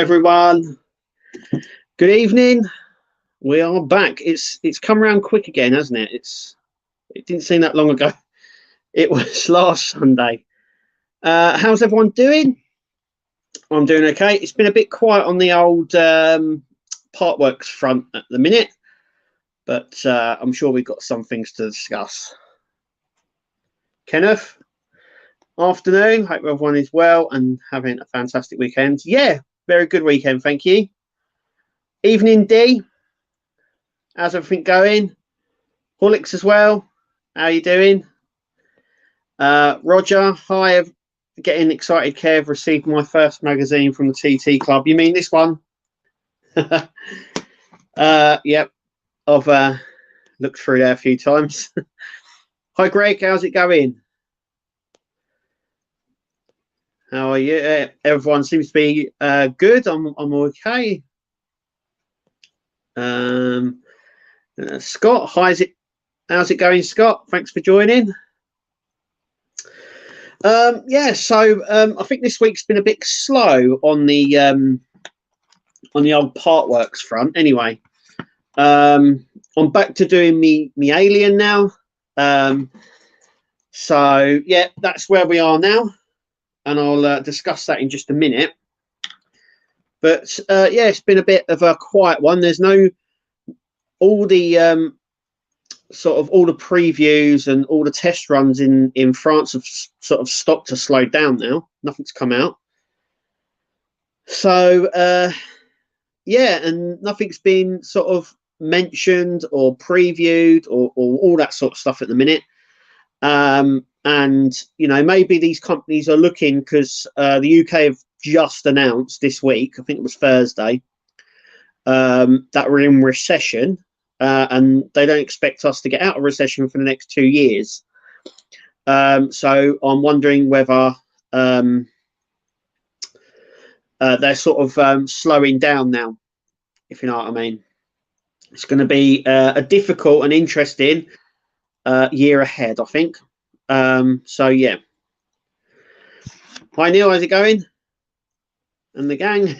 everyone. Good evening. We are back. It's come around quick again, hasn't it? It didn't seem that long ago. It was last Sunday. How's everyone doing? I'm doing okay. It's been a bit quiet on the old Partworks front at the minute, but I'm sure we've got some things to discuss. Kenneth, afternoon. Hope everyone is well and having a fantastic weekend. Yeah, very good weekend, thank you. Evening, D. How's everything going? Horlicks as well. How are you doing? Roger, hi. Getting excited, Kev. Received my first magazine from the TT Club. You mean this one? Yep. I've looked through there a few times. Hi, Greg. How's it going? How are you? Everyone seems to be good. I'm okay. Scott, how's it going, Scott? Thanks for joining. Yeah, so I think this week's been a bit slow on the old Partworks front. Anyway, I'm back to doing me Alien now. So yeah, that's where we are now, and I'll discuss that in just a minute. But yeah, it's been a bit of a quiet one. There's no all the sort of all the previews and all the test runs in France have sort of stopped or slowed down now. Nothing's come out. So yeah, and nothing's been sort of mentioned or previewed or all that sort of stuff at the minute. And you know, maybe these companies are looking because the UK have just announced this week, I think it was Thursday, that we're in recession. And they don't expect us to get out of recession for the next 2 years. So I'm wondering whether they're sort of slowing down now, if you know what I mean. It's going to be a difficult and interesting year ahead, I think. So, yeah. Hi, Neil. How's it going? And the gang.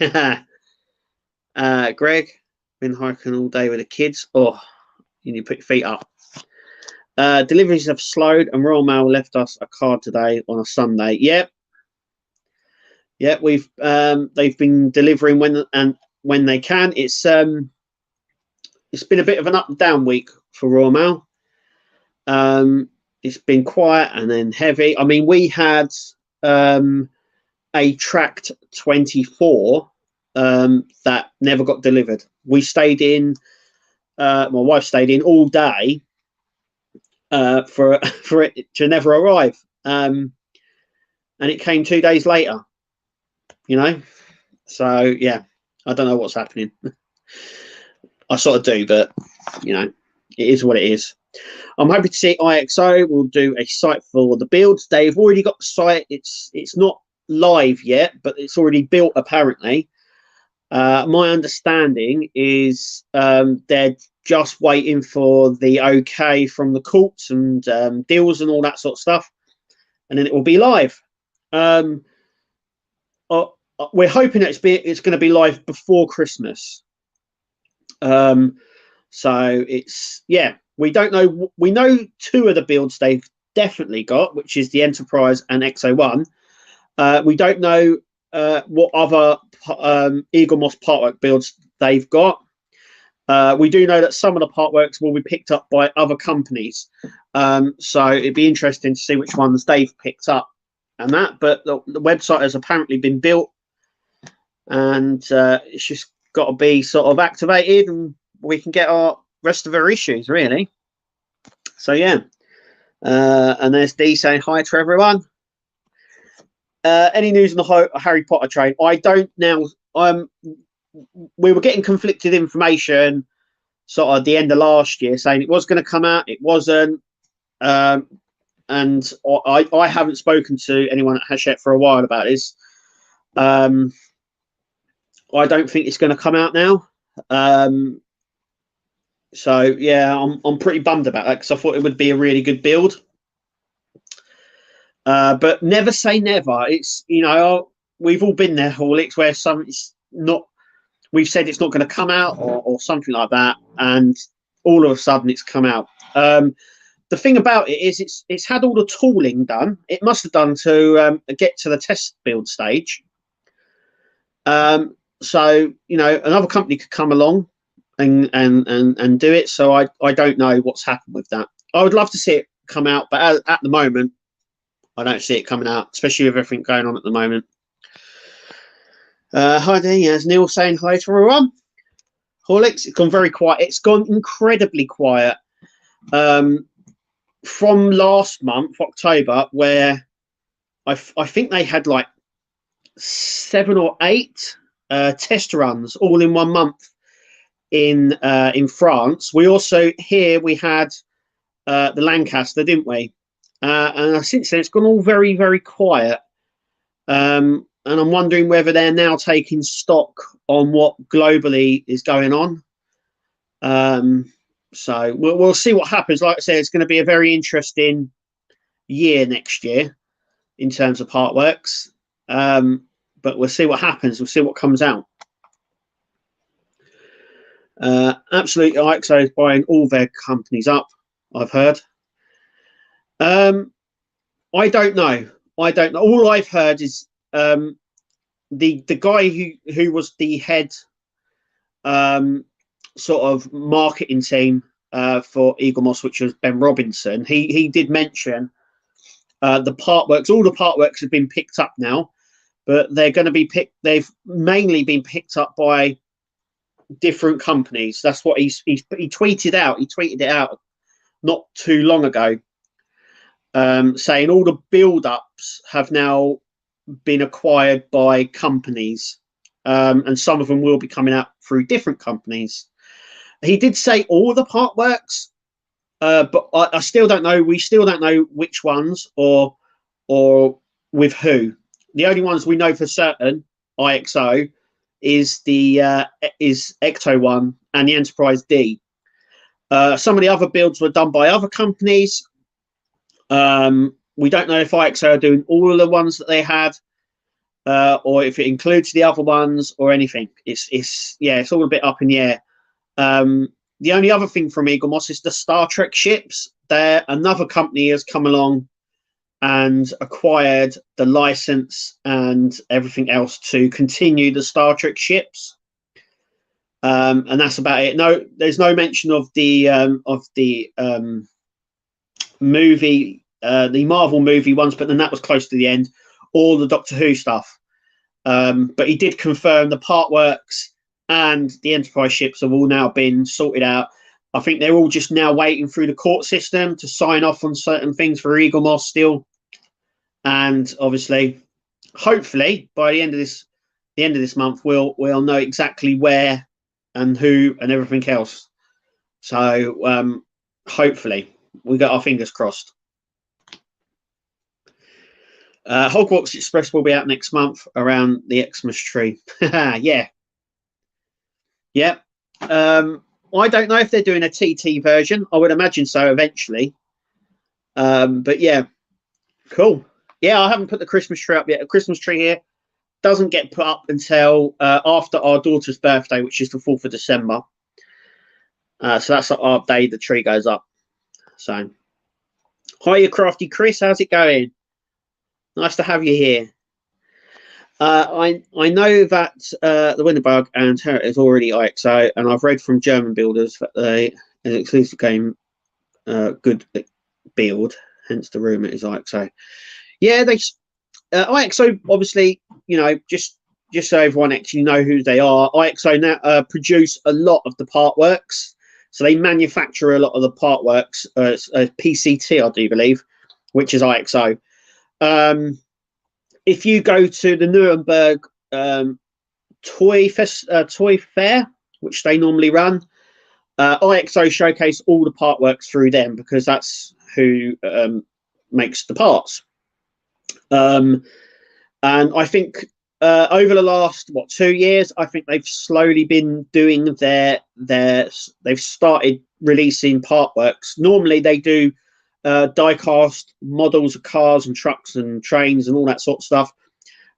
Greg. Been hiking all day with the kids. Oh, you need to put your feet up. Deliveries have slowed, and Royal Mail left us a card today on a Sunday. Yep. Yeah, we've they've been delivering when they can. It's been a bit of an up and down week for Royal Mail. It's been quiet and then heavy. I mean, we had a tracked 24 that never got delivered. We stayed in. My wife stayed in all day for it to never arrive, and it came 2 days later. You know, so yeah, I don't know what's happening. I sort of do, but you know, it is what it is. I'm happy to see IXO will do a site for the builds. They've already got the site. It's not live yet, but it's already built apparently. My understanding is they're just waiting for the okay from the courts and deals and all that sort of stuff, and then it will be live. We're hoping it's going to be live before Christmas. So it's, yeah, we don't know. We know 2 of the builds they've definitely got, which is the Enterprise and XO1. We don't know what other Eaglemoss Partwork builds they've got. We do know that some of the Partworks will be picked up by other companies. So it'd be interesting to see which ones they've picked up and that. But the website has apparently been built, and it's just got to be sort of activated, and we can get our rest of our issues, really. So, yeah. And there's D saying hi to everyone. Any news on the Harry Potter train? I don't now. We were getting conflicted information sort of at the end of last year saying it was going to come out, it wasn't. And I haven't spoken to anyone at Hachette for a while about this. I don't think it's going to come out now. So yeah, I'm pretty bummed about that because I thought it would be a really good build. But never say never. It's, you know, we've all been there, Horlicks, where not. We've said it's not going to come out or something like that, and all of a sudden it's come out. The thing about it is it's had all the tooling done. It must have done to get to the test build stage. So another company could come along and do it. So I don't know what's happened with that. I would love to see it come out, but at the moment I don't see it coming out, especially with everything going on at the moment. Hi there, yes, Neil saying hello to everyone. Horlicks, it's gone very quiet. It's gone incredibly quiet from last month, October, where I think they had like 7 or 8 test runs all in 1 month in France. We also we had the Lancaster, didn't we? And since then it's gone all very, very quiet. And I'm wondering whether they're now taking stock on what globally is going on. So we'll see what happens. Like I said, it's going to be a very interesting year next year in terms of Partworks. But we'll see what happens. We'll see what comes out. Absolutely, IXO is buying all their companies up, I've heard. I don't know. All I've heard is the guy who was the head sort of marketing team for Eaglemoss, which was Ben Robinson. He did mention the Partworks. All the Partworks have been picked up now, but they're going to be picked. They've mainly been picked up by different companies. That's what he tweeted out. He tweeted it out not too long ago, saying all the build-ups have now been acquired by companies, and some of them will be coming out through different companies. He did say all the Partworks, but I still don't know. We still don't know which ones or with who. The only ones we know for certain, IXO, is the is Ecto One and the Enterprise D. Some of the other builds were done by other companies. We don't know if IXO are doing all of the ones that they had, or if it includes the other ones or anything. It's all a bit up in the air. The only other thing from Eaglemoss is the Star Trek ships. Another company has come along and acquired the license and everything else to continue the Star Trek ships. And that's about it. No, there's no mention of the movie, the Marvel movie ones, but then that was close to the end, or the Doctor Who stuff. But he did confirm the Partworks and the Enterprise ships have all now been sorted out. I think they're all just now waiting through the court system to sign off on certain things for Eaglemoss still. And obviously, hopefully, by the end of this month, we'll know exactly where and who and everything else. So hopefully, we got our fingers crossed. Hogwarts Express will be out next month around the Xmas tree. Yeah. I don't know if they're doing a TT version. I would imagine so eventually. But yeah, cool. Yeah, I haven't put the Christmas tree up yet. A Christmas tree here doesn't get put up until after our daughter's birthday, which is the 4th of December. So that's our day the tree goes up. So, hiya, Crafty Chris. How's it going? Nice to have you here. I know that the Winterbug and Terra is already IXO, and I've read from German builders that an exclusive game good build, hence the rumour is IXO. Yeah, IXO obviously, just so everyone actually know who they are. IXO now produce a lot of the Partworks, so they manufacture a lot of the Partworks. PCT, I do believe, which is IXO. If you go to the Nuremberg toy fair, which they normally run, IXO showcase all the Partworks through them because that's who makes the parts. And I think over the last 2 years, I think they've slowly been doing they've started releasing Partworks. Normally they do die-cast models of cars and trucks and trains and all that sort of stuff.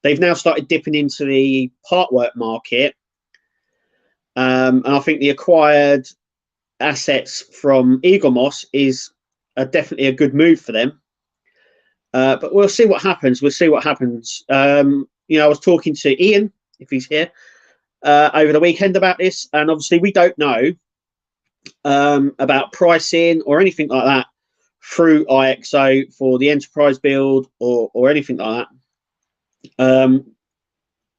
they've now started dipping into the part work market. And I think the acquired assets from Eaglemoss is definitely a good move for them. But we'll see what happens. We'll see what happens. You know, I was talking to Ian, if he's here, over the weekend about this, and obviously we don't know about pricing or anything like that through IXO for the enterprise build or anything like that.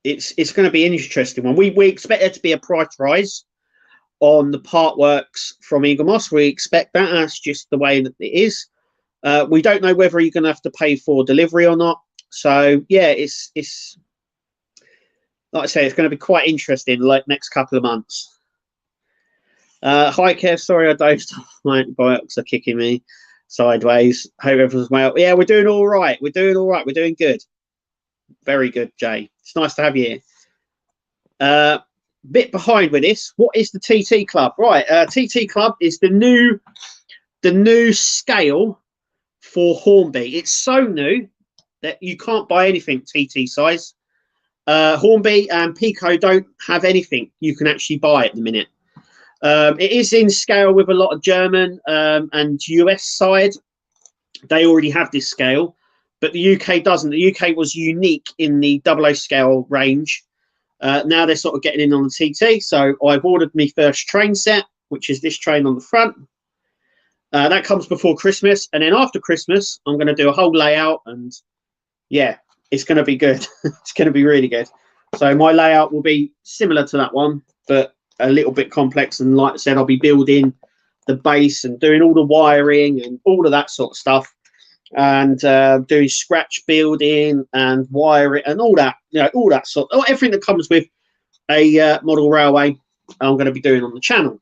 It's going to be an interesting one. We expect there to be a price rise on the part works from Eaglemoss. We expect that. That's just the way that it is. We don't know whether you're going to have to pay for delivery or not. So yeah, it's like I say, it's going to be quite interesting like next couple of months. Hi Kev, sorry I dozed off. My antibiotics are kicking me sideways. Hope everyone's well. Yeah, we're doing all right. We're doing all right. We're doing good. Very good, Jay. It's nice to have you here. Bit behind with this. What is the TT Club? Right, TT Club is the new scale for Hornby. It's so new that you can't buy anything TT size. Hornby and Pico don't have anything you can actually buy at the minute. It is in scale with a lot of German and US side. They already have this scale, but the UK doesn't. The UK was unique in the 00 scale range. Now they're sort of getting in on the TT. So I've ordered my first train set, which is this train on the front. That comes before Christmas. And then after Christmas, I'm going to do a whole layout. And yeah, it's going to be good. It's going to be really good. So my layout will be similar to that one, but a little bit complex. And like I said, I'll be building the base and doing all the wiring and all of that sort of stuff. And doing scratch building and wiring and all that, you know, all that sort of everything that comes with a model railway, I'm going to be doing on the channel.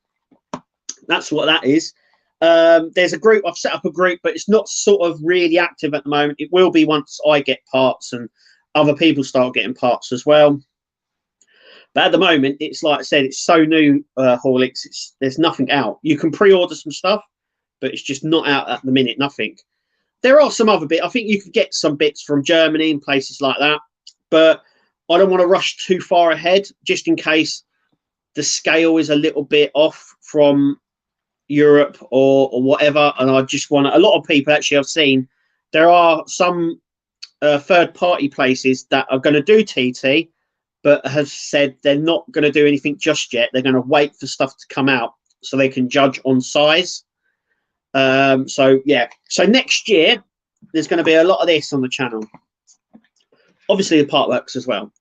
That's what that is. There's a group. I've set up a group, but it's not sort of really active at the moment. It will be once I get parts and other people start getting parts as well. But at the moment, it's like I said, it's so new, Horlicks. There's nothing out. You can pre-order some stuff, but it's just not out at the minute. Nothing. There are some other bits. I think you could get some bits from Germany and places like that, but I don't want to rush too far ahead just in case the scale is a little bit off from Europe or whatever. And I just want a lot of people actually I've seen there are some third-party places that are going to do TT, but have said they're not going to do anything just yet. They're going to wait for stuff to come out so they can judge on size. So yeah, so next year there's going to be a lot of this on the channel, obviously the part works as well,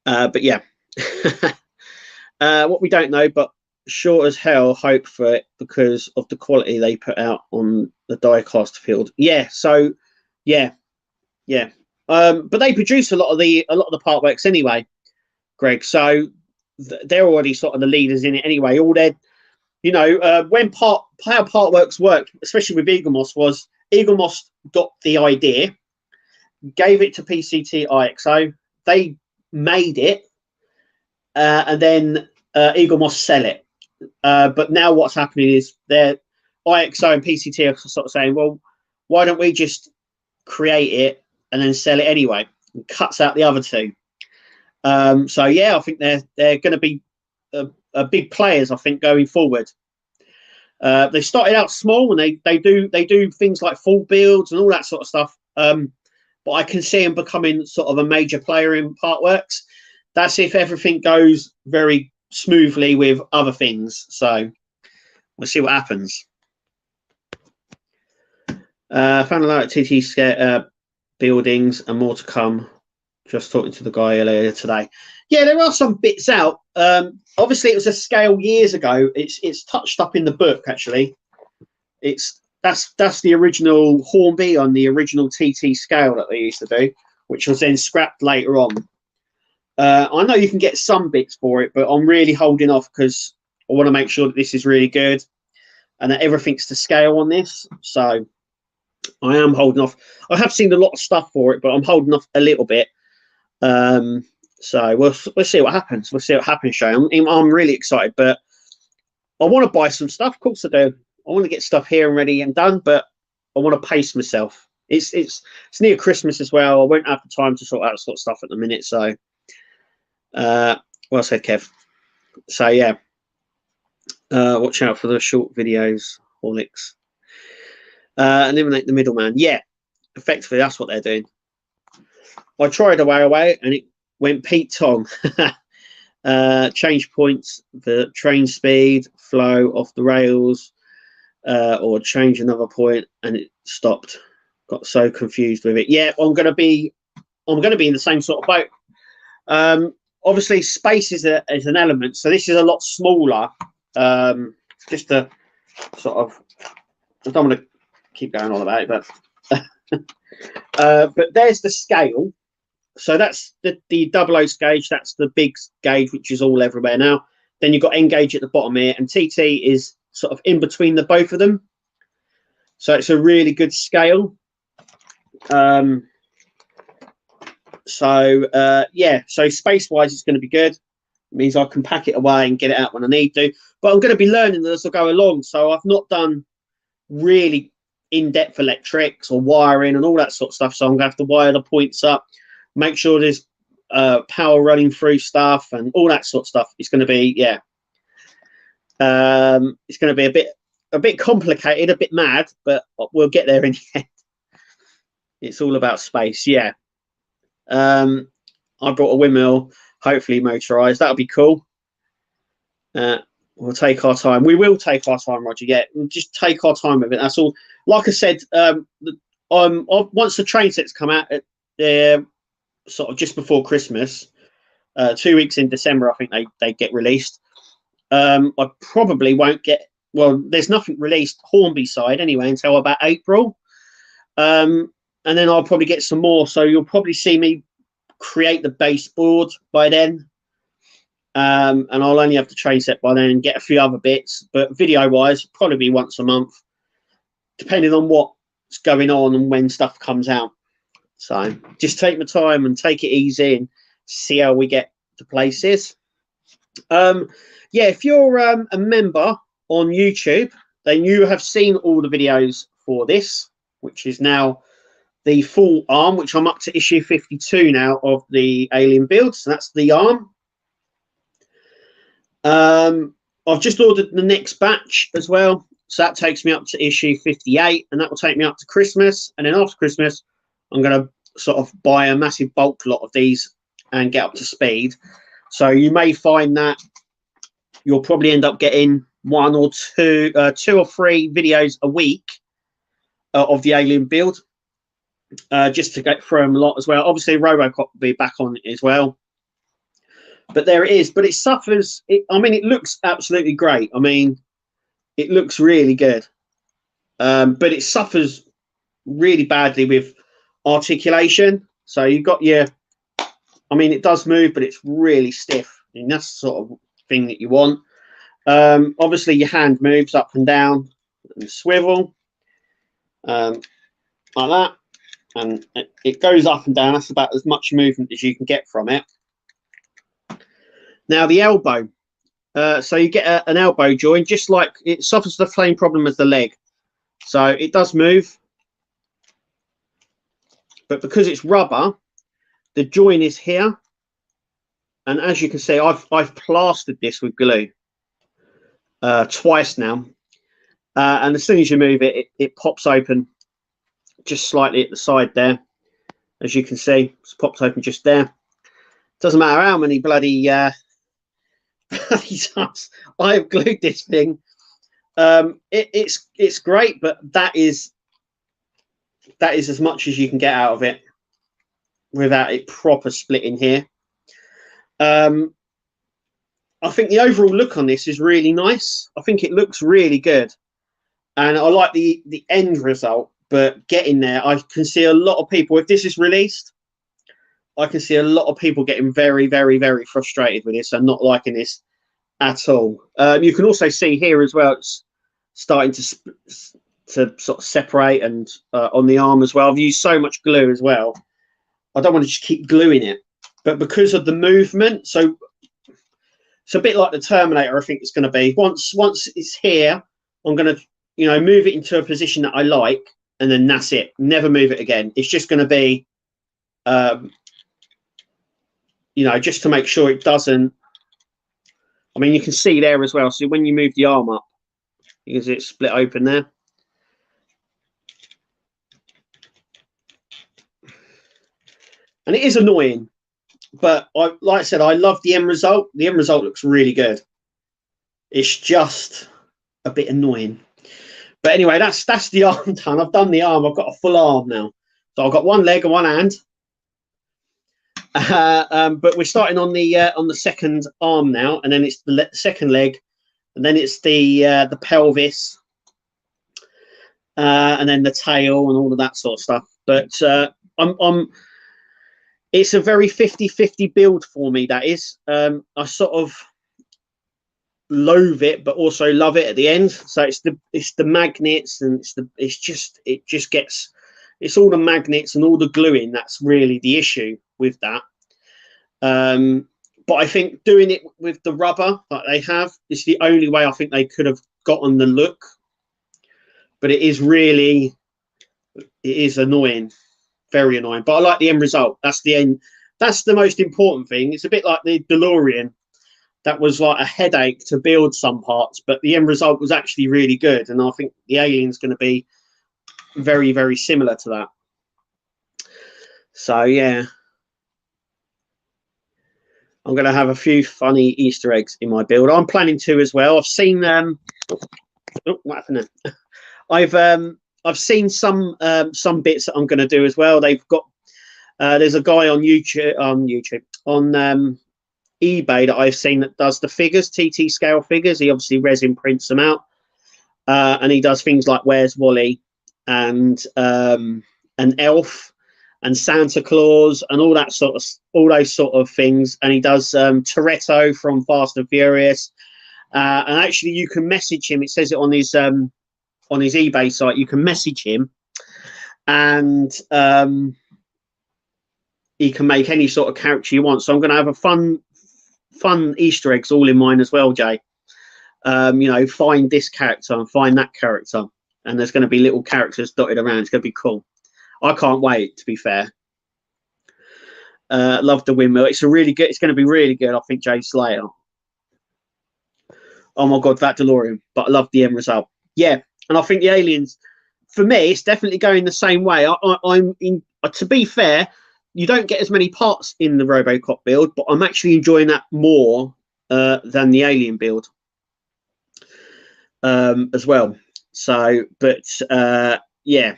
but yeah. What we don't know, but sure as hell hope for it because of the quality they put out on the die-cast field. Yeah, so yeah. But they produce a lot of the part works anyway, Greg, so they're already sort of the leaders in it anyway. All their, you know, how part works worked, especially with Eaglemoss, was Eaglemoss got the idea, gave it to PCT IXO, they made it, and then Eaglemoss sell it. But now what's happening is their IXO and PCT are sort of saying, well, why don't we just create it and then sell it anyway? And cuts out the other two. So yeah, I think they're going to be big players, I think, going forward. They started out small and they do things like full builds and all that sort of stuff. But I can see them becoming sort of a major player in part works. That's if everything goes very smoothly with other things. So we'll see what happens. Found a lot of TT buildings and more to come. Just talking to the guy earlier today. Yeah, there are some bits out. Obviously, it was a scale years ago. It's touched up in the book actually. That's the original Hornby on the original TT scale that they used to do, which was then scrapped later on. I know you can get some bits for it, but I'm really holding off because I want to make sure that this is really good and that everything's to scale on this. So I am holding off. I have seen a lot of stuff for it, but I'm holding off a little bit. So we'll see what happens. We'll see what happens, Shane. I'm really excited, but I want to buy some stuff. Of course I do. I want to get stuff here and ready and done, but I want to pace myself. It's near Christmas as well. I won't have the time to sort out sort of stuff at the minute. So, well said, Kev. So yeah, watch out for the short videos, Horlicks. Eliminate the middleman. Yeah, effectively that's what they're doing. I tried a way away and it went Pete Tong. Change points, the train speed, flow off the rails, or change another point, and it stopped. Got so confused with it. Yeah, I'm gonna be in the same sort of boat. Obviously, space is an element, so this is a lot smaller. Just to sort of, I don't want to keep going on about it, but there's the scale. So that's the 00 gauge. That's the big gauge, which is all everywhere now. Then you've got N gauge at the bottom here, and TT is sort of in between the both of them. So it's a really good scale. Yeah, so space-wise, it's going to be good. It means I can pack it away and get it out when I need to. But I'm going to be learning as I go along. So I've not done really in-depth electrics or wiring and all that sort of stuff. So I'm going to have to wire the points up, make sure there's power running through stuff and all that sort of stuff. It's going to be, yeah. It's going to be a bit complicated, a bit mad, but we'll get there in the end. It's all about space, yeah. I brought a windmill, hopefully motorized. That'll be cool. We'll take our time. We will take our time, Roger. Yeah, we'll just take our time with it. That's all. Like I said, once the train sets come out, they're sort of just before Christmas. 2 weeks in December, I think they get released. I probably won't get. Well, there's nothing released Hornby side anyway until about April. And then I'll probably get some more. So you'll probably see me create the baseboard by then. And I'll only have the train set by then and get a few other bits. But video-wise, probably be once a month, depending on what's going on and when stuff comes out. So just take my time and take it easy and see how we get to places. Yeah, if you're a member on YouTube, then you have seen all the videos for this, which is now the full arm, which I'm up to issue 52 now of the Alien build. So that's the arm. I've just ordered the next batch as well. So that takes me up to issue 58, and that will take me up to Christmas. And then after Christmas, I'm going to sort of buy a massive bulk lot of these and get up to speed. So you may find that you'll probably end up getting one or two or three videos a week of the Alien build. Just to get through them a lot as well. Obviously, Robocop will be back on it as well. But there it is. But it suffers. I mean, it looks absolutely great. I mean, it looks really good. But it suffers really badly with articulation. So you've got your... I mean, it does move, but it's really stiff. And that's the sort of thing that you want. Obviously, your hand moves up and down and swivel. Like that. And it goes up and down. That's about as much movement as you can get from it. Now the elbow. So you get an elbow joint, just like it suffers the same problem as the leg. So it does move. But because it's rubber, the joint is here. And as you can see, I've plastered this with glue twice now. And as soon as you move it, it pops open just slightly at the side there. As you can see, it pops open just there. Doesn't matter how many bloody times I've glued this thing. It's great, but that is as much as you can get out of it without it proper splitting here. I think the overall look on this is really nice. I think it looks really good, and I like the end result. But getting there, I can see a lot of people, if this is released, I can see a lot of people getting very, very, very frustrated with this and not liking this at all. You can also see here as well, it's starting to sort of separate, and on the arm as well. I've used so much glue as well. I don't want to just keep gluing it. But because of the movement, so it's a bit like the Terminator, I think it's going to be. Once it's here, I'm going to, move it into a position that I like. and then that's it. Never move it again. It's just going to be, you know, just to make sure it doesn't. I mean, you can see there as well. So when you move the arm up, you can see it split open there. And it is annoying, but like I said, I love the end result. The end result looks really good. It's just a bit annoying. But anyway, that's the arm done. I've done the arm. I've got a full arm now. So I've got one leg and one hand. But we're starting on the second arm now, and then it's the second leg, and then it's the pelvis, and then the tail and all of that sort of stuff. But it's a very 50-50 build for me. That is, I sort of loathe it, but also love it at the end. So it's the magnets, and it's all the magnets and all the gluing. That's really the issue with that. But I think doing it with the rubber that they have is the only way I think they could have gotten the look. But it is annoying. Very annoying, but I like the end result. That's the end. That's the most important thing. It's a bit like the DeLorean. That was like a headache to build some parts, but the end result was actually really good. And I think the Alien's going to be very, very similar to that. So yeah, I'm going to have a few funny Easter eggs in my build. I'm planning to as well. I've seen oh, what happened there? I've seen some bits that I'm going to do as well. They've got there's a guy on YouTube on eBay that I've seen that does the figures, TT scale figures. He obviously resin prints them out, and he does things like Where's Wally and an Elf and Santa Claus and all those sort of things. And he does Toretto from Fast and Furious. And actually, you can message him. It says it on his eBay site. You can message him, and he can make any sort of character you want. So I'm going to have a fun Easter eggs all in mine as well, Jay. You know, find this character and find that character, and there's going to be little characters dotted around. It's going to be cool. I can't wait, to be fair. Love the windmill. It's going to be really good. I think Jay Slayer. Oh my God, that DeLorean. But I love the end result. Yeah, and I think the Aliens, for me, it's definitely going the same way. To be fair, you don't get as many parts in the RoboCop build, but I'm actually enjoying that more than the Alien build as well. So, but yeah,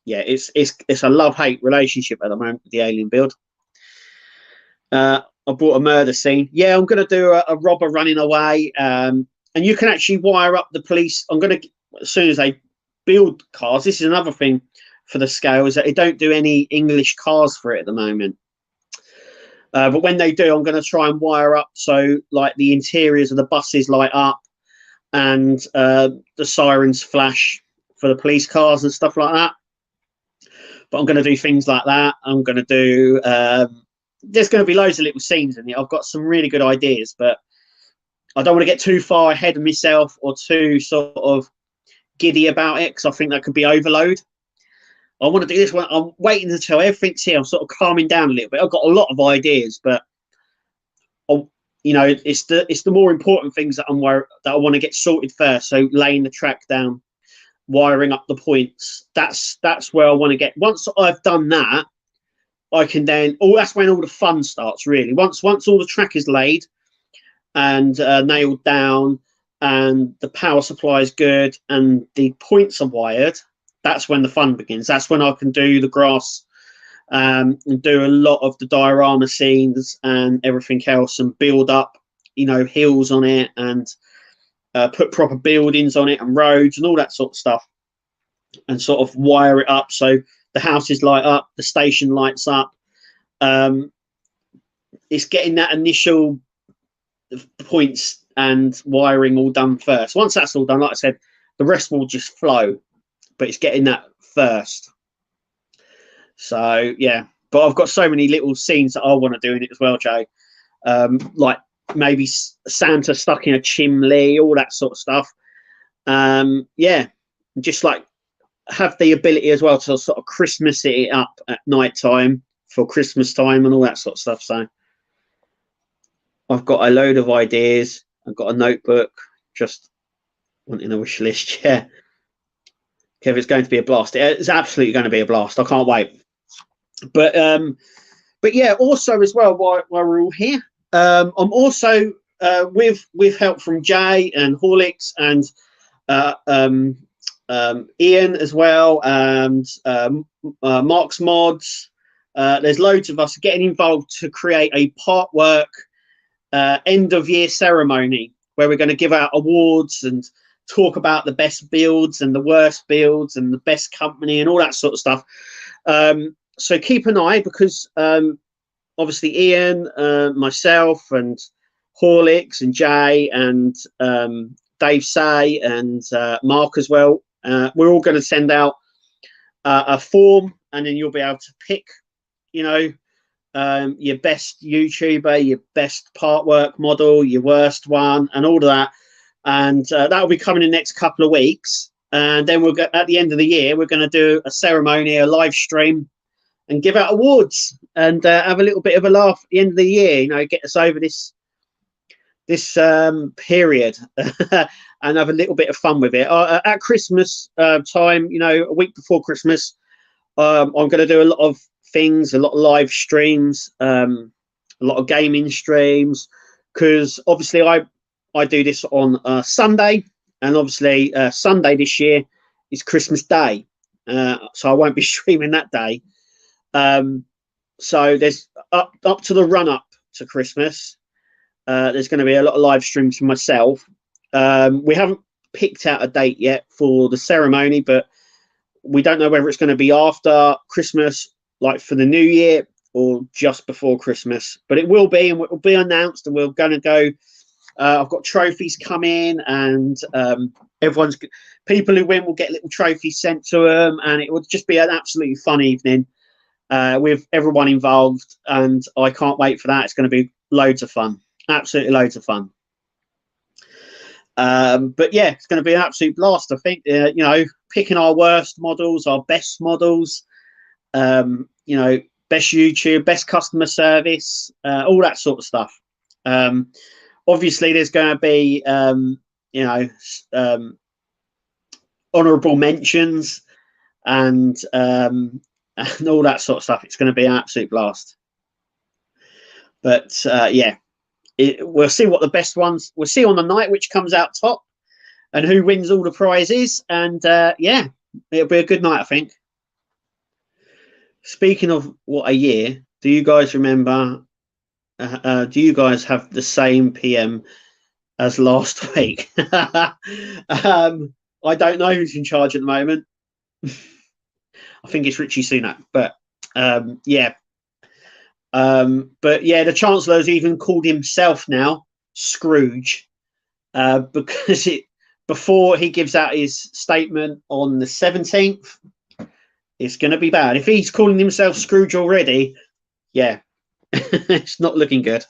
it's a love-hate relationship at the moment with the Alien build. I brought a murder scene. Yeah, I'm going to do a robber running away, and you can actually wire up the police. I'm going to, as soon as they build cars, this is another thing for the scale, is that they don't do any English cars for it at the moment. But when they do, I'm going to try and wire up so like the interiors of the buses light up and the sirens flash for the police cars and stuff like that. But I'm going to do things like that. I'm going to do there's going to be loads of little scenes in it. I've got some really good ideas, but I don't want to get too far ahead of myself or too sort of giddy about it, because I think that could be overload. I want to do this one. I'm waiting until everything's here. I'm sort of calming down a little bit. I've got a lot of ideas, but you know, it's the more important things that I want to get sorted first. So laying the track down, wiring up the points. That's where I want to get. Once I've done that, I can then. Oh, that's when all the fun starts. Really, once all the track is laid and nailed down, and the power supply is good, and the points are wired. That's when the fun begins. That's when I can do the grass and do a lot of the diorama scenes and everything else, and build up, you know, hills on it, and put proper buildings on it and roads and all that sort of stuff, and sort of wire it up so the houses light up, the station lights up. It's getting that initial points and wiring all done first. Once that's all done, like I said, the rest will just flow, but it's getting that first. So yeah, but I've got so many little scenes that I want to do in it as well, Jay. Like maybe Santa stuck in a chimney, all that sort of stuff. Yeah, just like have the ability as well to sort of Christmas it up at night time for Christmas time and all that sort of stuff. So I've got a load of ideas. I've got a notebook, just wanting a wish list. Yeah, Kev, it's going to be a blast. It's absolutely going to be a blast. I can't wait. But yeah, also as well, while we're all here, I'm also with help from Jay and Horlicks and Ian as well, and Mark's Mods. There's loads of us getting involved to create a Partwork end of year ceremony where we're going to give out awards and talk about the best builds and the worst builds and the best company and all that sort of stuff. So keep an eye, because obviously Ian, myself and Horlicks and Jay and Dave Say and Mark as well, we're all going to send out a form, and then you'll be able to pick, you know, your best YouTuber, your best Partwork model, your worst one, and all of that. And that will be coming in the next couple of weeks. And then we'll go at the end of the year, we're going to do a ceremony, a live stream, and give out awards and have a little bit of a laugh at the end of the year. You know, get us over this period and have a little bit of fun with it. At Christmas time, you know, a week before Christmas, I'm going to do a lot of things, a lot of live streams, a lot of gaming streams, because obviously I do this on Sunday, and obviously Sunday this year is Christmas Day, so I won't be streaming that day. So there's up to the run up to Christmas, there's going to be a lot of live streams for myself. We haven't picked out a date yet for the ceremony, but we don't know whether it's going to be after Christmas, like for the new year, or just before Christmas. But it will be, and it will be announced, and we're going to go. I've got trophies coming, and people who win will get little trophies sent to them, and it will just be an absolutely fun evening with everyone involved, and I can't wait for that. It's going to be loads of fun, absolutely loads of fun. But yeah, it's going to be an absolute blast. I think you know, picking our worst models, our best models, you know, best YouTube, best customer service, all that sort of stuff. Obviously, there's going to be you know, honourable mentions and all that sort of stuff. It's going to be an absolute blast. But yeah, we'll see what the best ones. We'll see on the night which comes out top and who wins all the prizes. And yeah, it'll be a good night, I think. Speaking of what a year, do you guys remember? Do you guys have the same PM as last week? I don't know who's in charge at the moment. I think it's Richie Sunak, but yeah. But yeah, the Chancellor's even called himself now Scrooge, because before he gives out his statement on the 17th, it's going to be bad. If he's calling himself Scrooge already, yeah, it's not looking good.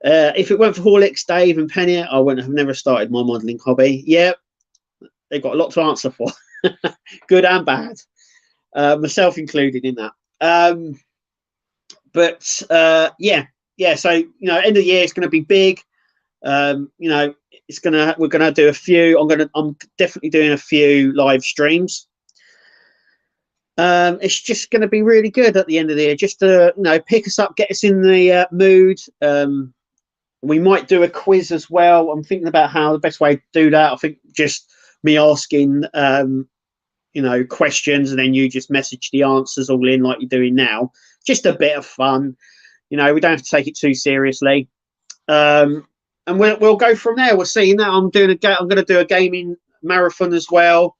If it weren't for Horlicks, Dave and Penny, I wouldn't have never started my modelling hobby. Yeah, they've got a lot to answer for, good and bad, myself included in that. But yeah. So you know, end of the year it's going to be big. You know, we're gonna do a few. I'm definitely doing a few live streams. It's just going to be really good at the end of the year, just to, you know, pick us up, get us in the mood. We might do a quiz as well. I'm thinking about how the best way to do that. I think just me asking, you know, questions, and then you just message the answers all in like you're doing now. Just a bit of fun, you know. We don't have to take it too seriously, and we'll go from there. We'll see. Now I'm going to do a gaming marathon as well.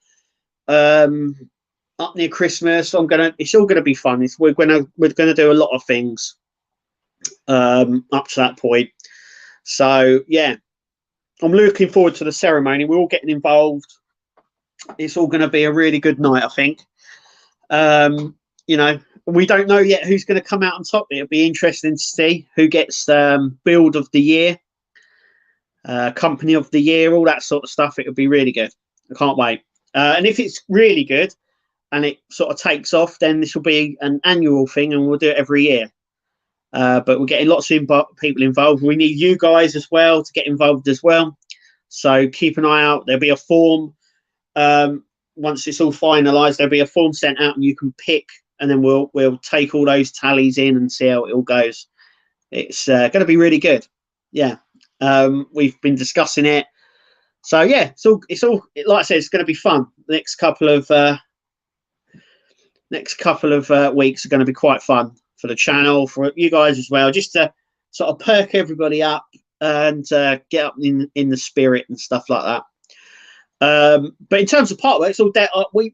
Up near Christmas, it's all gonna be fun. We're gonna do a lot of things up to that point. So yeah, I'm looking forward to the ceremony. We're all getting involved. It's all gonna be a really good night, I think. You know, we don't know yet who's going to come out on top. It'll be interesting to see who gets build of the year, company of the year, all that sort of stuff. It'll be really good. I can't wait. And if it's really good and it sort of takes off, then this will be an annual thing, and we'll do it every year. But we're getting lots of people involved. We need you guys as well to get involved as well. So keep an eye out. There'll be a form. Once it's all finalised, there'll be a form sent out, and you can pick. And then we'll take all those tallies in and see how it all goes. It's going to be really good. Yeah, we've been discussing it. So yeah, it's all like I said, it's going to be fun. The next couple of weeks are going to be quite fun for the channel, for you guys as well, just to sort of perk everybody up and get up in the spirit and stuff like that. But in terms of Partworks,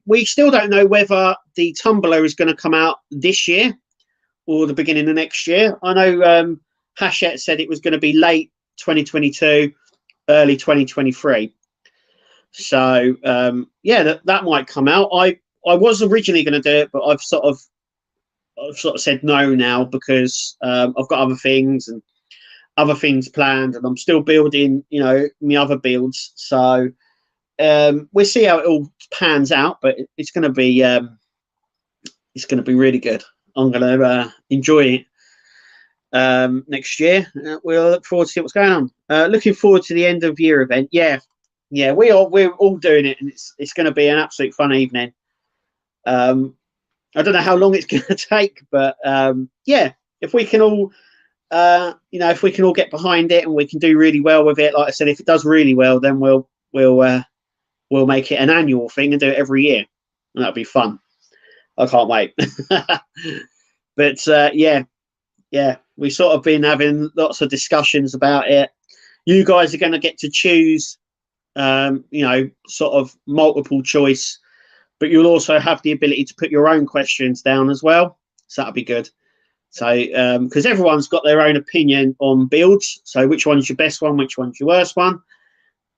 we still don't know whether the tumbler is going to come out this year or the beginning of next year. I know Hachette said it was going to be late 2022, early 2023. So yeah, that might come out. I was originally going to do it, but I've sort of said no now, because I've got other things planned, and I'm still building, my other builds. So we'll see how it all pans out, but it's going to be really good. I'm going to enjoy it next year. We'll look forward to see what's going on. Looking forward to the end of year event. Yeah, we're all doing it, and it's going to be an absolute fun evening. I don't know how long it's going to take, but yeah, if we can all if we can all get behind it and we can do really well with it, like I said, if it does really well, then we'll make it an annual thing and do it every year. And that'll be fun. I can't wait. But yeah, we sort of been having lots of discussions about it. You guys are going to get to choose, sort of multiple choice, but you'll also have the ability to put your own questions down as well. So that'll be good. So, because everyone's got their own opinion on builds. So which one's your best one? Which one's your worst one?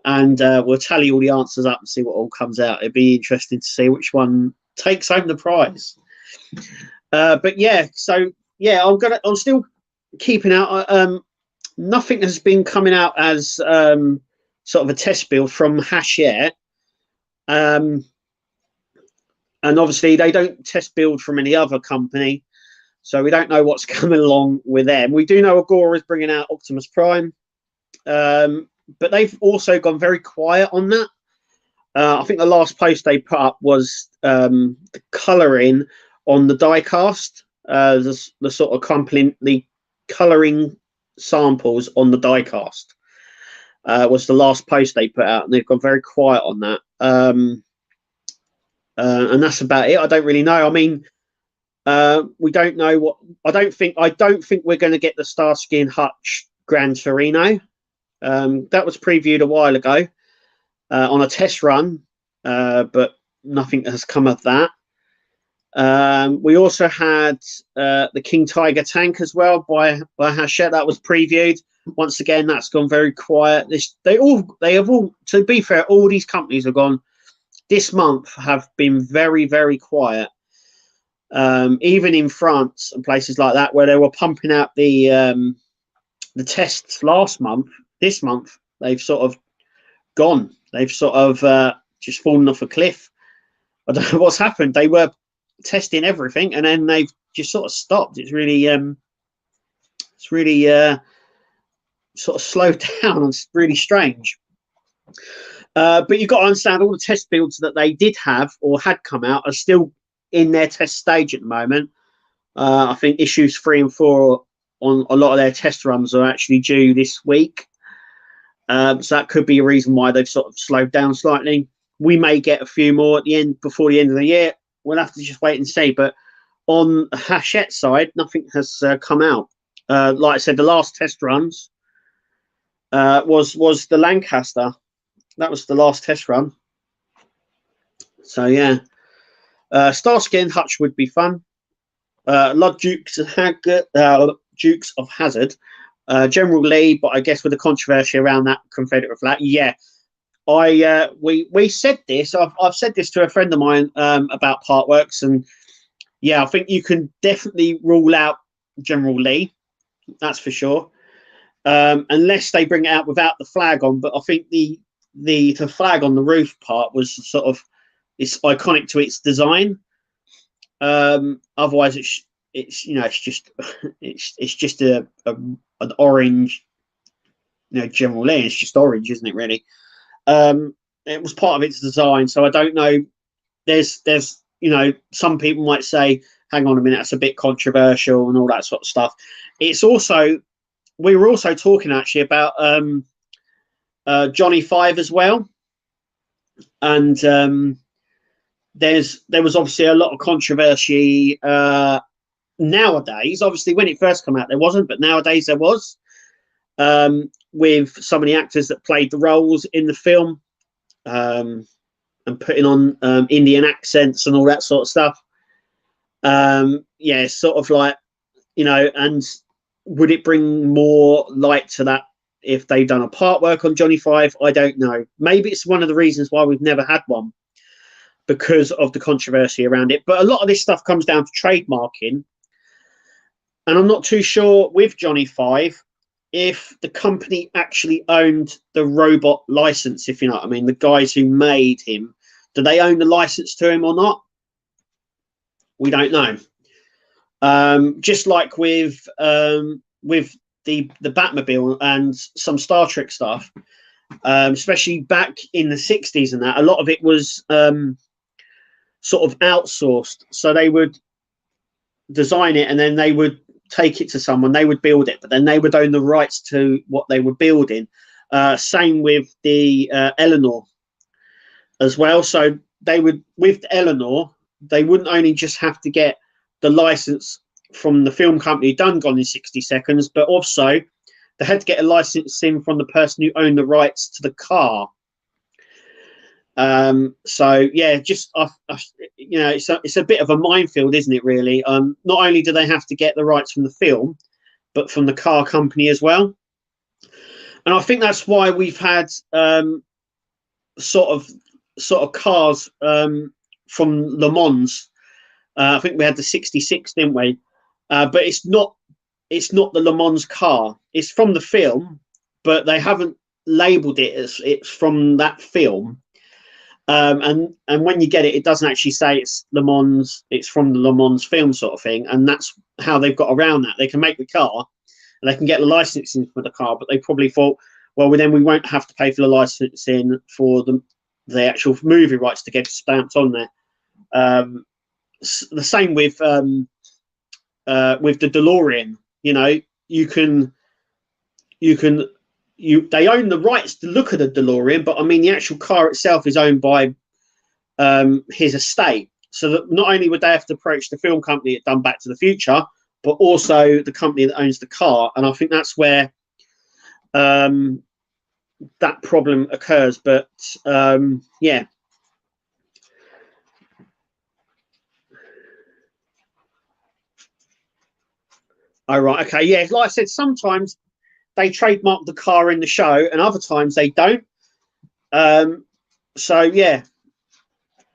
And we'll tally all the answers up and see what all comes out. It'd be interesting to see which one takes home the prize. But yeah, so yeah, I'm still keeping out. Nothing has been coming out as sort of a test build from Hachette. And obviously they don't test build from any other company, so we don't know what's coming along with them. We do know Agora is bringing out Optimus Prime, but they've also gone very quiet on that. I think the last post they put up was the colouring on the diecast, the sort of the colouring samples on the diecast was the last post they put out, and they've gone very quiet on that. And that's about it. I don't really know. I mean, we don't know what. I don't think we're going to get the Starsky and Hutch Gran Torino. That was previewed a while ago on a test run, but nothing has come of that. We also had the King Tiger tank as well by Hachette. That was previewed. Once again, that's gone very quiet. They have all. To be fair, all these companies have gone. This month have been very, very quiet. Even in France and places like that, where they were pumping out the tests last month, this month they've sort of gone. They've sort of just fallen off a cliff. I don't know what's happened. They were testing everything, and then they've just sort of stopped. It's really sort of slowed down. It's really strange. But you've got to understand, all the test builds that they did have or had come out are still in their test stage at the moment. I think issues 3 and 4 on a lot of their test runs are actually due this week. So that could be a reason why they've sort of slowed down slightly. We may get a few more at the end, before the end of the year. We'll have to just wait and see. But on the Hachette side, nothing has come out. Like I said, the last test runs was the Lancaster. That was the last test run. So yeah, Starsky and Hutch would be fun. Lord Dukes of Hazzard, General Lee, but I guess with the controversy around that Confederate flag, yeah. We said this. I've said this to a friend of mine about Partworks, and yeah, I think you can definitely rule out General Lee. That's for sure. Unless they bring it out without the flag on, but I think the flag on the roof part was sort of it's iconic to its design. Otherwise, it's you know it's just it's just an orange, you know, General Lee. It's just orange, isn't it? Really. It was part of its design, so I don't know. There's you know, some people might say, hang on a minute, that's a bit controversial and all that sort of stuff. It's also, we were also talking actually about Johnny Five as well, and there was obviously a lot of controversy nowadays. Obviously, when it first came out, there wasn't, but nowadays there was, with some of the actors that played the roles in the film, and putting on Indian accents and all that sort of stuff. Yeah, sort of like, you know, and would it bring more light to that if they've done a part work on Johnny Five? I don't know. Maybe it's one of the reasons why we've never had one, because of the controversy around it. But a lot of this stuff comes down to trademarking. And I'm not too sure with Johnny Five if the company actually owned the robot license, if you know what I mean. The guys who made him, do they own the license to him or not? We don't know. Just like with the Batmobile and some Star Trek stuff, especially back in the 60s and that, a lot of it was sort of outsourced. So they would design it and then they would take it to someone, they would build it, but then they would own the rights to what they were building. Same with the Eleanor as well. So they would, with Eleanor, they wouldn't only just have to get the license from the film company done Gone in 60 Seconds, but also they had to get a licensing from the person who owned the rights to the car. So yeah, just you know, it's a bit of a minefield, isn't it? Really. Not only do they have to get the rights from the film, but from the car company as well. And I think that's why we've had sort of cars from Le Mans. I think we had the 66, didn't we? But it's not the Le Mans car. It's from the film, but they haven't labelled it as it's from that film. And when you get it, it doesn't actually say it's Le Mans. It's from the Le Mans film, sort of thing. And that's how they've got around that. They can make the car, and they can get the licensing for the car, but they probably thought, well, then we won't have to pay for the licensing for the actual movie rights to get stamped on there. The same with the DeLorean. You know, they own the rights to look at the DeLorean, but I mean the actual car itself is owned by his estate. So that not only would they have to approach the film company that done Back to the Future, but also the company that owns the car. And I think that's where that problem occurs. But yeah. Oh, right. Okay. Yeah. Like I said, sometimes they trademark the car in the show and other times they don't. So yeah.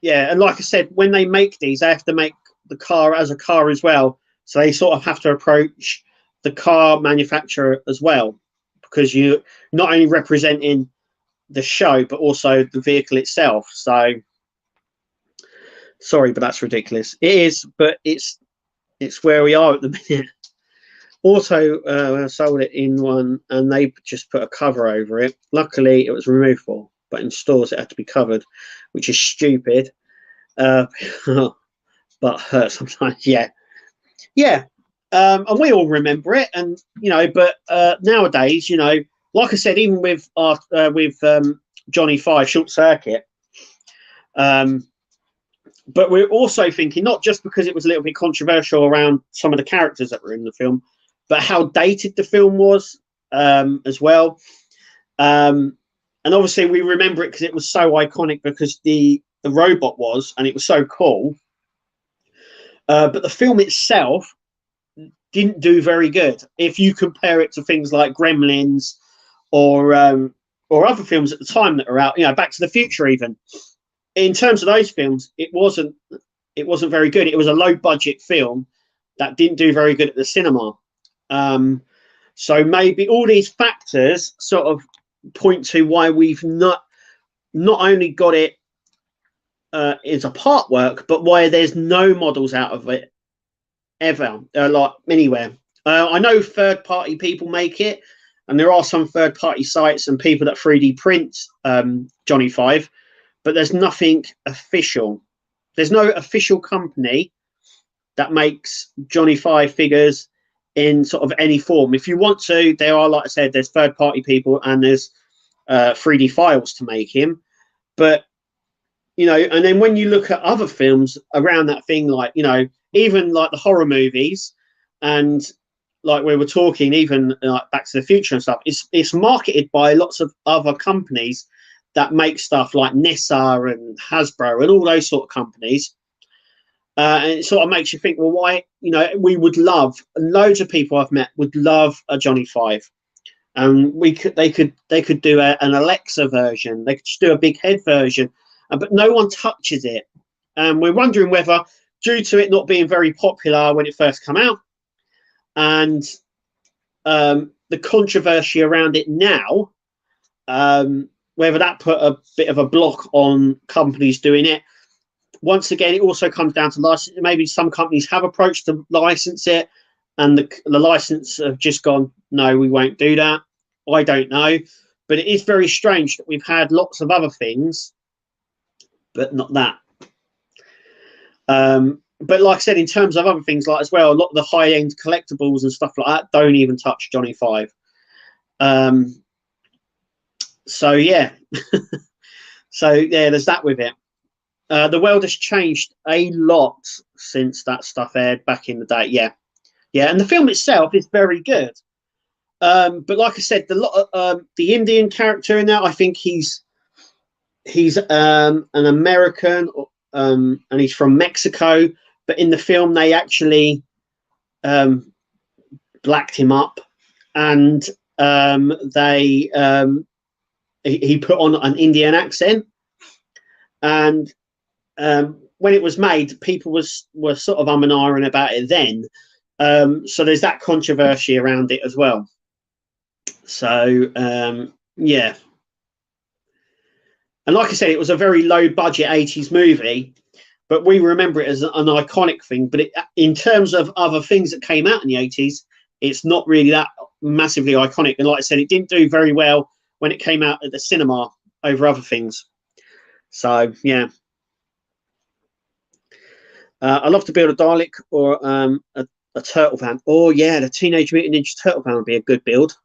And like I said, when they make these, they have to make the car as a car as well. So they sort of have to approach the car manufacturer as well, because you're not only representing the show, but also the vehicle itself. So sorry, but that's ridiculous. It is, but it's where we are at the minute. Auto sold it in one and they just put a cover over it. Luckily it was removable, but in stores it had to be covered, which is stupid, but hurt sometimes. Yeah. And we all remember it, and you know, but nowadays, you know, like I said, even with our Johnny Five Short Circuit, but we're also thinking, not just because it was a little bit controversial around some of the characters that were in the film, but how dated the film was as well. And obviously we remember it because it was so iconic, because the robot was, and it was so cool. But the film itself didn't do very good if you compare it to things like Gremlins or other films at the time that are out, you know, Back to the Future even. In terms of those films, it wasn't very good. It was a low budget film that didn't do very good at the cinema. So maybe all these factors sort of point to why we've not only got it is a part work, but where there's no models out of it ever, like anywhere. I know third-party people make it, and there are some third-party sites and people that 3D print Johnny Five, but there's nothing official. There's no official company that makes Johnny Five figures in sort of any form. If you want to, there are, like I said, there's third-party people and there's 3D files to make him. But, you know, and then when you look at other films around that thing, like, you know, even like the horror movies, and like we were talking, even like Back to the Future and stuff, it's marketed by lots of other companies that make stuff like Nessa and Hasbro and all those sort of companies. And it sort of makes you think, well, why, you know, we would love, loads of people I've met would love a Johnny Five. And they could do an Alexa version. They could just do a big head version, but no one touches it. And we're wondering whether, due to it not being very popular when it first came out, and the controversy around it now, whether that put a bit of a block on companies doing it. Once again, it also comes down to license. Maybe some companies have approached to license it, and the license have just gone, no, we won't do that. I don't know. But it is very strange that we've had lots of other things, but not that. But like I said, in terms of other things, like as well, a lot of the high-end collectibles and stuff like that don't even touch Johnny Five. So yeah. So yeah, there's that with it. The world has changed a lot since that stuff aired back in the day. Yeah, and the film itself is very good. But like I said, the Indian character in that, I think he's an American, and he's from Mexico. But in the film, they actually blacked him up, and he put on an Indian accent, and when it was made, people were sort of and ahhing about it then. So there's that controversy around it as well. So yeah, and like I said, it was a very low budget 80s movie, but we remember it as an iconic thing. But in terms of other things that came out in the 80s, it's not really that massively iconic. And like I said, it didn't do very well when it came out at the cinema over other things. So yeah. I'd love to build a Dalek or a turtle van. Oh yeah, the Teenage Mutant Ninja Turtle van would be a good build.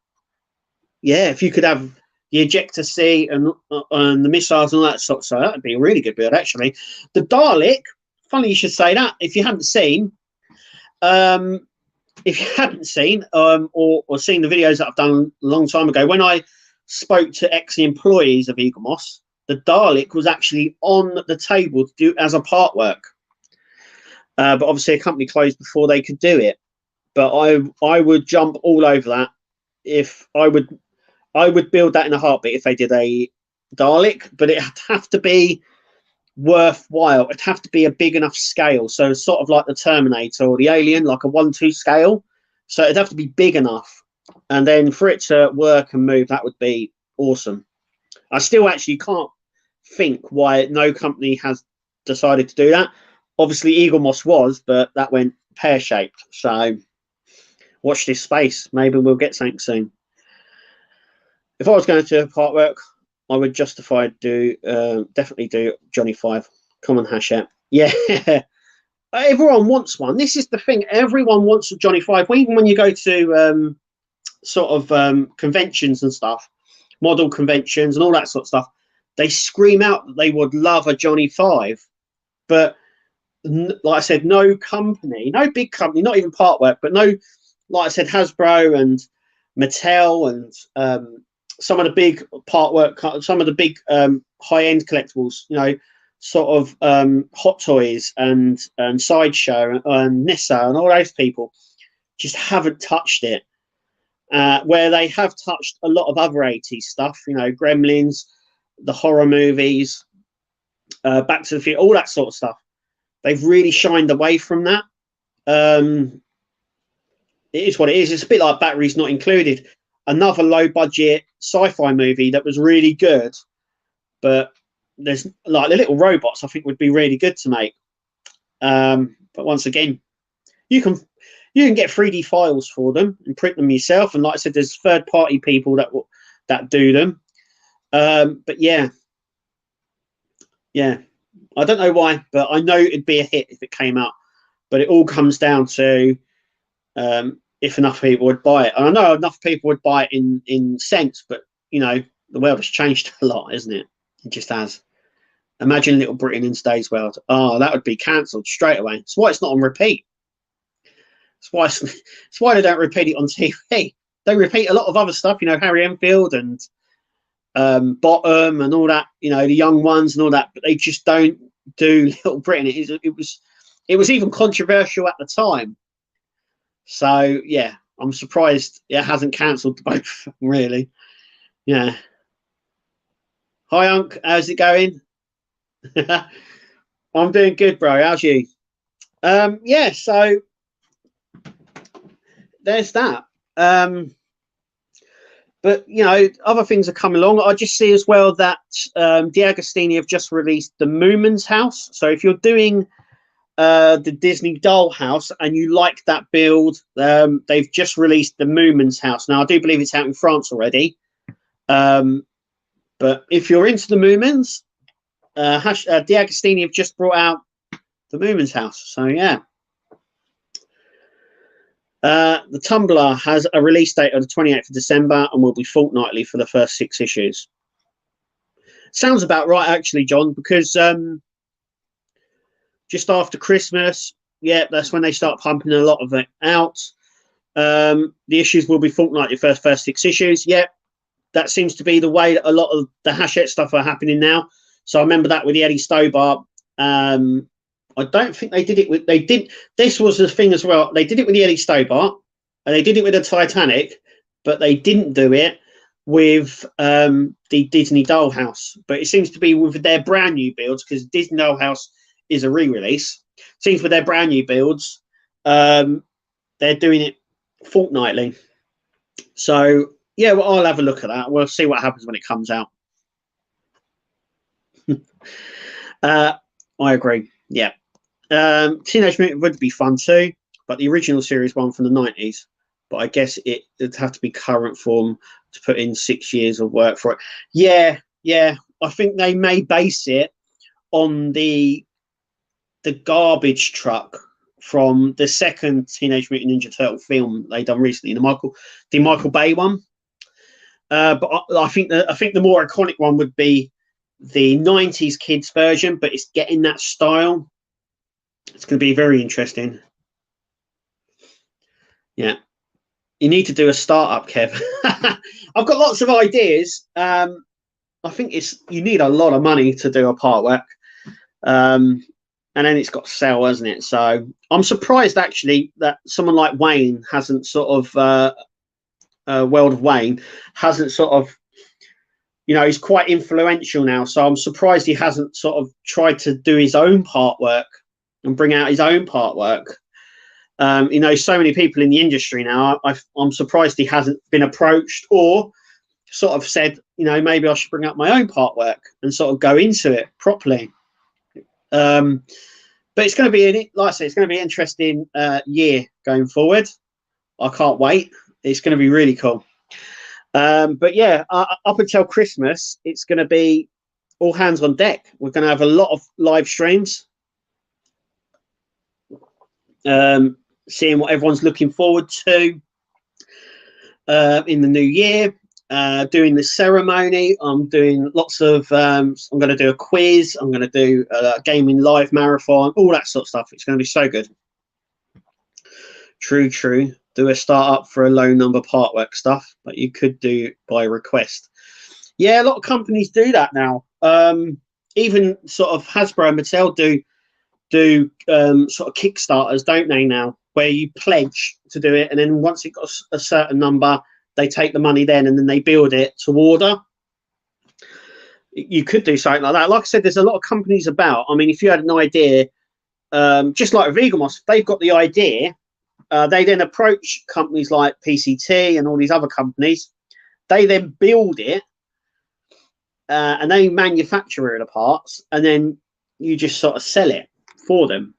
Yeah, if you could have the ejector seat and the missiles and all that sort of stuff, that would be a really good build actually. The Dalek, funny you should say that. If you hadn't seen, or seen the videos that I've done a long time ago, when I spoke to ex-employees of Eaglemoss, the Dalek was actually on the table to do as a part work. But obviously a company closed before they could do it. But I would jump all over that. If I would build that in a heartbeat if they did a Dalek, but it'd have to be worthwhile. It'd have to be a big enough scale. So sort of like the Terminator or the Alien, like a 1:2 scale. So it'd have to be big enough. And then for it to work and move, that would be awesome. I still actually can't think why no company has decided to do that. Obviously, Eaglemoss was, but that went pear-shaped. So watch this space. Maybe we'll get something soon. If I was going to part work, I would definitely do Johnny Five. Come on, Hachette. Yeah. Everyone wants one. This is the thing. Everyone wants a Johnny Five. Even when you go to sort of conventions and stuff, model conventions and all that sort of stuff, they scream out that they would love a Johnny Five. But like I said, no company, no big company, not even part work, but no, like I said, Hasbro and Mattel and some of the big part work, some of the big high-end collectibles, you know, sort of Hot Toys and Sideshow and Nessa and all those people just haven't touched it. Where they have touched a lot of other 80s stuff, you know, Gremlins, the horror movies, Back to the Future, all that sort of stuff. They've really shined away from that. It is what it is. It's a bit like Batteries Not Included. Another low-budget sci-fi movie that was really good, but there's like the little robots. I think would be really good to make. But once again, you can get 3D files for them and print them yourself. And like I said, there's third party people that do them. But yeah, I don't know why, but I know it'd be a hit if it came out. But it all comes down to if enough people would buy it. And I know enough people would buy it in sense, but you know, the world has changed a lot, isn't it? It just has. Imagine Little Britain in today's world. Oh, that would be cancelled straight away. That's why it's not on repeat. That's why they don't repeat it on TV. They repeat a lot of other stuff, you know, Harry Enfield and Bottom and all that, you know, the young ones and all that, but they just don't do Little Britain. It was even controversial at the time. So yeah, I'm surprised it hasn't cancelled both, really. Yeah. Hi, Unc. How's it going? I'm doing good, bro. How's you? Yeah, so there's that. But you know, other things are coming along. I just see as well that D'Agostini have just released the Moomins House. So if you're doing the Disney Doll House and you like that build, they've just released the Moomins House. Now I do believe it's out in France already. But if you're into the Moomins, D'Agostini have just brought out the Moomins House. So yeah. The Tumblr has a release date of the 28th of December and will be fortnightly for the first 6 issues. Sounds about right, actually, John, because just after Christmas, yeah, that's when they start pumping a lot of it out. The issues will be fortnightly for the first 6 issues. Yeah, that seems to be the way that a lot of the Hachette stuff are happening now. So I remember that with the Eddie Stobart. I don't think they did it with. They did. This was the thing as well. They did it with the Eddie Stobart, and they did it with the Titanic, but they didn't do it with the Disney Doll House. But it seems to be with their brand new builds, because Disney Doll House is a re-release. Seems with their brand new builds, they're doing it fortnightly. So yeah, well, I'll have a look at that. We'll see what happens when it comes out. I agree. Yeah. Teenage Mutant would be fun too, but the original series one from the 90s. But I guess it'd have to be current form to put in 6 years of work for it. Yeah. I think they may base it on the garbage truck from the second Teenage Mutant Ninja Turtle film they done recently, the Michael Bay one. But I think the more iconic one would be the 90s kids version, but it's getting that style. It's going to be very interesting. Yeah. You need to do a startup, Kev. I've got lots of ideas. I think you need a lot of money to do a partwork. And then it's got to sell, hasn't it? So I'm surprised actually that someone like Wayne hasn't sort of World of Wayne hasn't sort of, you know, he's quite influential now. So I'm surprised he hasn't sort of tried to do his own part work and bring out his own part work. You know, so many people in the industry now, I'm surprised he hasn't been approached or sort of said, you know, maybe I should bring up my own part work and sort of go into it properly. But it's going to be, like I say, it's going to be an interesting year going forward. I can't wait. It's going to be really cool. But yeah, up until Christmas, it's going to be all hands on deck. We're going to have a lot of live streams, seeing what everyone's looking forward to in the new year. Doing the ceremony. I'm doing lots of. I'm going to do a quiz. I'm going to do a gaming live marathon. All that sort of stuff. It's going to be so good. True. Do a startup for a low number part work stuff, but you could do by request. Yeah, a lot of companies do that now. Even sort of Hasbro and Mattel do sort of Kickstarters, don't they now, where you pledge to do it, and then once it got a certain number, they take the money then, and then they build it to order. You could do something like that. Like I said, there's a lot of companies about. I mean, if you had an idea, just like Vigamos, they've got the idea. They then approach companies like PCT and all these other companies. They then build it, and they manufacture the parts, and then you just sort of sell it for them.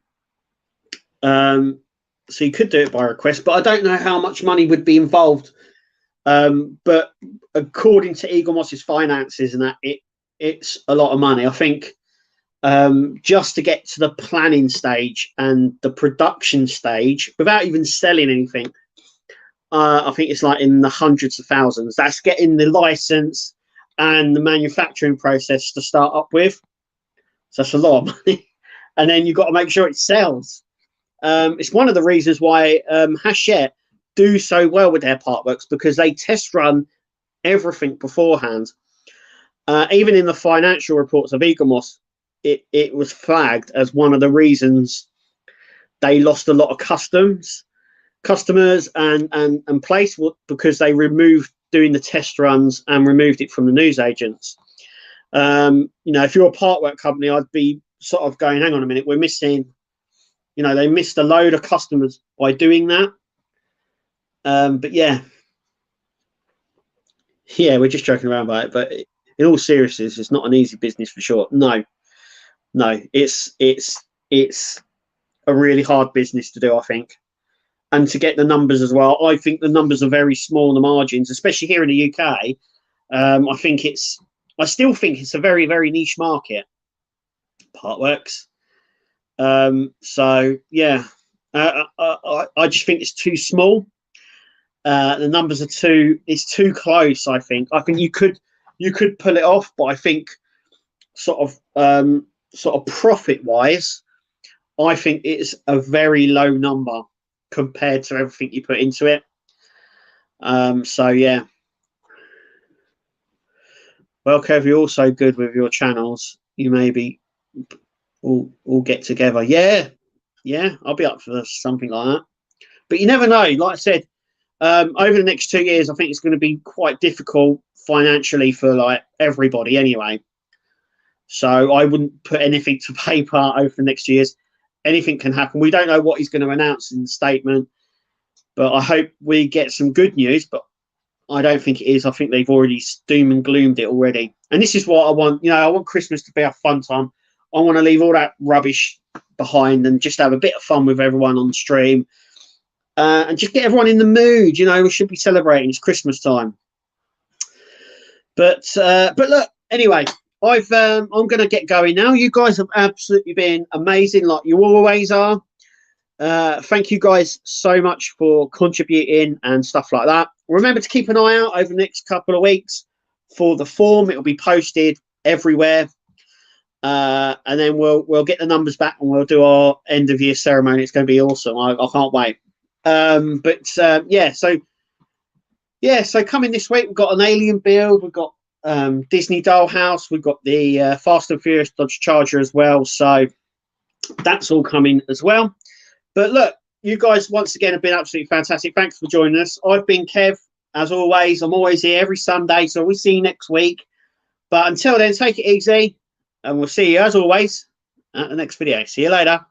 So you could do it by request, but I don't know how much money would be involved. But according to Eagle Moss's finances and that, it's a lot of money. I think just to get to the planning stage and the production stage without even selling anything, I think it's like in the hundreds of thousands. That's getting the license and the manufacturing process to start up with. So that's a lot of money. And then you've got to make sure it sells. It's one of the reasons why Hachette do so well with their part works, because they test run everything beforehand. Even in the financial reports of Eagle Moss, it was flagged as one of the reasons they lost a lot of customers and place, because they removed doing the test runs and removed it from the newsagents. If you're a part work company, I'd be sort of going, hang on a minute, we're missing, they missed a load of customers by doing that. But yeah, we're just joking around about it. But in all seriousness, it's not an easy business for sure. No, it's a really hard business to do, I think. And to get the numbers as well, I think the numbers are very small in the margins, especially here in the UK. I still think it's a very, very niche market, part works. So yeah, I just think it's too small. The numbers are it's too close. I think you could pull it off, but I think sort of profit wise, I think it's a very low number compared to everything you put into it. So yeah. Well, Kev, you're also good with your channels. You maybe all get together. Yeah, I'll be up for something like that. But you never know. Like I said, over the next 2 years, I think it's going to be quite difficult financially for like everybody anyway. So I wouldn't put anything to paper over the next 2 years. Anything can happen. We don't know what he's going to announce in the statement, but I hope we get some good news. But I don't think it is. I think they've already doom and gloomed it already. And this is what I want. I want Christmas to be a fun time. I want to leave all that rubbish behind and just have a bit of fun with everyone on the stream, and just get everyone in the mood. We should be celebrating. It's Christmas time. But look, anyway, I'm going to get going now. You guys have absolutely been amazing, like you always are. Thank you guys so much for contributing and stuff like that. Remember to keep an eye out over the next couple of weeks for the form. It will be posted everywhere, and then we'll get the numbers back and we'll do our end of year ceremony. It's going to be awesome. I can't wait. So coming this week, we've got an Alien build. We've got Disney Dollhouse. We've got the Fast and Furious Dodge Charger as well. So that's all coming as well. But look, you guys once again have been absolutely fantastic. Thanks for joining us. I've been Kev. As always, I'm always here every Sunday. So we'll see you next week. But until then, take it easy. And we'll see you, as always, at the next video. See you later.